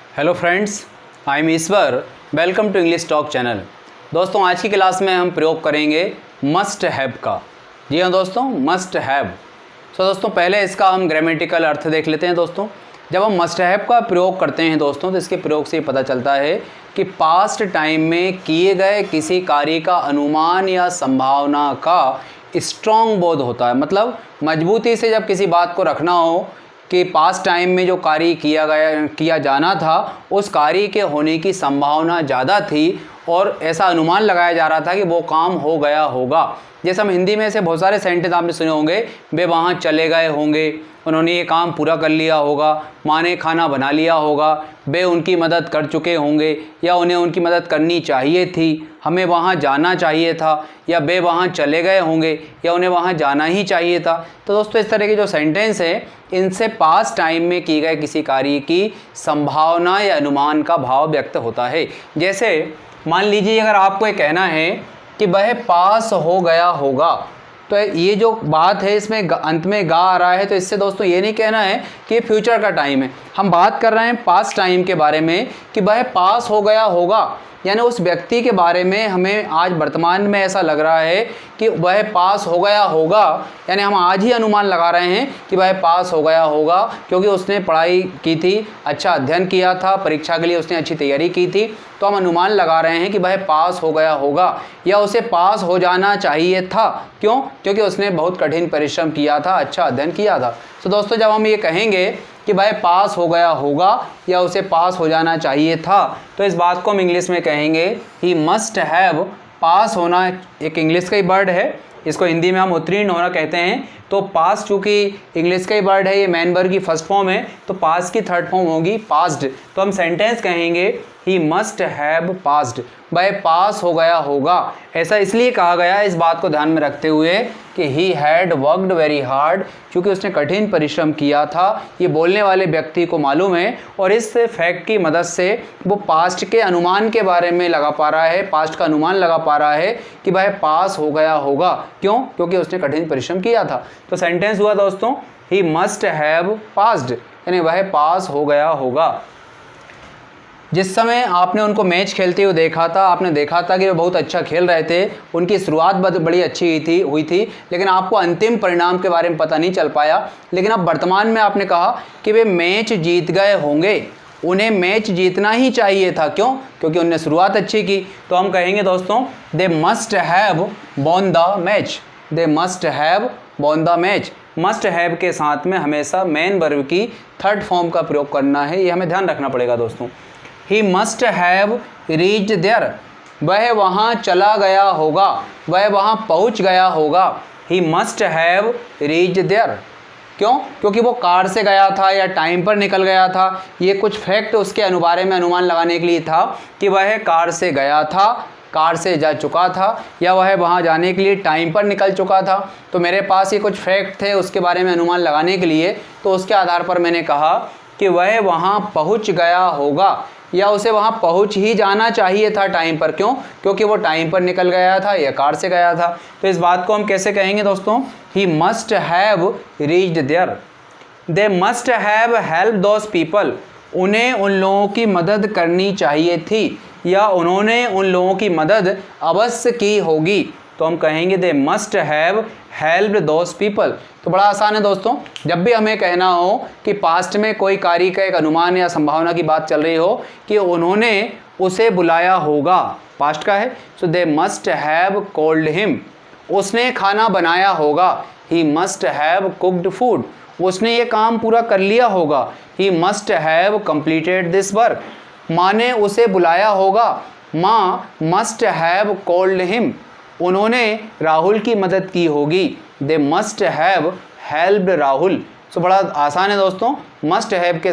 Hello friends, I am Ishwar. Welcome to English talk channel. दोस्तों, आज की क्लास में हम प्रयोग करेंगे मस्ट हैव का। जी हाँ दोस्तों, मस्ट हैव। सो दोस्तों, पहले इसका हम ग्रामेटिकल अर्थ देख लेते हैं। दोस्तों, जब हम मस्ट हैव का प्रयोग करते हैं दोस्तों, तो इसके प्रयोग से पता चलता है कि पास्ट टाइम में किए गए किसी कार्य का अनुमान या संभावना का स्ट्रॉन्ग बोध होता है। मतलब मजबूती से जब किसी बात को रखना हो कि पास्ट टाइम में जो कार्य किया जाना था, उस कार्य के होने की संभावना ज़्यादा थी और ऐसा अनुमान लगाया जा रहा था कि वो काम हो गया होगा। जैसे हम हिंदी में ऐसे बहुत सारे सेंटेंस आपने सुने होंगे, वे वहाँ चले गए होंगे, उन्होंने ये काम पूरा कर लिया होगा, माँ ने खाना बना लिया होगा, वे उनकी मदद कर चुके होंगे, या उन्हें उनकी मदद करनी चाहिए थी, हमें वहाँ जाना चाहिए था, या वे वहाँ चले गए होंगे, या उन्हें वहाँ जाना ही चाहिए था। तो दोस्तों, इस तरह के जो सेंटेंस हैं, इनसे पास्ट टाइम में किए गए किसी कार्य की संभावना या अनुमान का भाव व्यक्त होता है। जैसे मान लीजिए, अगर आपको ये कहना है कि वह पास हो गया होगा, तो ये जो बात है इसमें अंत में गा आ रहा है, तो इससे दोस्तों ये नहीं कहना है कि ये फ्यूचर का टाइम है। हम बात कर रहे हैं पास्ट टाइम के बारे में कि वह पास हो गया होगा, यानी उस व्यक्ति के बारे में हमें आज वर्तमान में ऐसा लग रहा है कि वह पास हो गया होगा। यानी हम आज ही अनुमान लगा रहे हैं कि वह पास हो गया होगा, क्योंकि उसने पढ़ाई की थी, अच्छा अध्ययन किया था, परीक्षा के लिए उसने अच्छी तैयारी की थी, तो हम अनुमान लगा रहे हैं कि वह पास हो गया होगा, या उसे पास हो जाना चाहिए था। क्यों? क्योंकि उसने बहुत कठिन परिश्रम किया था, अच्छा अध्ययन किया था। तो दोस्तों, जब हम ये कहेंगे कि वह पास हो गया होगा या उसे पास हो जाना चाहिए था, तो इस बात को हम इंग्लिश में कहेंगे ही मस्ट हैव। पास होना एक इंग्लिश का ही वर्ड है, इसको हिंदी में हम उत्तीर्ण होना कहते हैं। तो पास चूँकि इंग्लिश का ही वर्ड है, ये मेन वर्ब की फर्स्ट फॉर्म है, तो पास की थर्ड फॉर्म होगी पास्ड। तो हम सेंटेंस कहेंगे ही मस्ट हैव पास्ड, वह पास हो गया होगा। ऐसा इसलिए कहा गया, इस बात को ध्यान में रखते हुए कि he had worked very hard, क्योंकि उसने कठिन परिश्रम किया था। ये बोलने वाले व्यक्ति को मालूम है, और इस फैक्ट की मदद से वो पास्ट के अनुमान के बारे में लगा पा रहा है, पास्ट का अनुमान लगा पा रहा है कि वह पास हो गया होगा। क्यों? क्योंकि उसने कठिन परिश्रम किया था। तो सेंटेंस हुआ दोस्तों, ही मस्ट हैव पास्ड, यानी वह पास हो गया होगा। जिस समय आपने उनको मैच खेलते हुए देखा था, आपने देखा था कि वे बहुत अच्छा खेल रहे थे, उनकी शुरुआत बड़ी अच्छी हुई थी, लेकिन आपको अंतिम परिणाम के बारे में पता नहीं चल पाया। लेकिन अब वर्तमान में आपने कहा कि वे मैच जीत गए होंगे, उन्हें मैच जीतना ही चाहिए था। क्यों? क्योंकि उन्होंने शुरुआत अच्छी की। तो हम कहेंगे दोस्तों, दे must have won the match, they must have won the match. Must have के साथ में हमेशा मेन वर्ब की थर्ड फॉर्म का प्रयोग करना है, ये हमें ध्यान रखना पड़ेगा दोस्तों। He must have reached there, वह वहाँ चला गया होगा, वह वहाँ पहुँच गया होगा। He must have reached there. क्यों? क्योंकि वो कार से गया था या टाइम पर निकल गया था। ये कुछ फैक्ट उसके बारे में अनुमान लगाने के लिए था कि वह कार से गया था, कार से जा चुका था, या वह वहाँ जाने के लिए टाइम पर निकल चुका था। तो मेरे पास ये कुछ फैक्ट थे उसके बारे में अनुमान लगाने के लिए, तो उसके आधार पर मैंने कहा कि वह वहाँ पहुँच गया होगा, या उसे वहाँ पहुँच ही जाना चाहिए था टाइम पर। क्यों? क्योंकि वो टाइम पर निकल गया था या कार से गया था। तो इस बात को हम कैसे कहेंगे दोस्तों? He must have reached there. They must have help those people, उन्हें उन लोगों की मदद करनी चाहिए थी, या उन्होंने उन लोगों की मदद अवश्य की होगी। तो हम कहेंगे दे must have helped those people. तो बड़ा आसान है दोस्तों, जब भी हमें कहना हो कि पास्ट में कोई कार्य का एक अनुमान या संभावना की बात चल रही हो कि उन्होंने उसे बुलाया होगा, पास्ट का है, so they must have called him, उसने खाना बनाया होगा, he must have cooked food, उसने ये काम पूरा कर लिया होगा, he must have completed this work, माँ ने उसे बुलाया होगा, माँ मस्ट हैव कॉल्ड हिम, उन्होंने राहुल की मदद की होगी, they must have helped Rahul. So बड़ा आसान है दोस्तों, मस्ट हैव के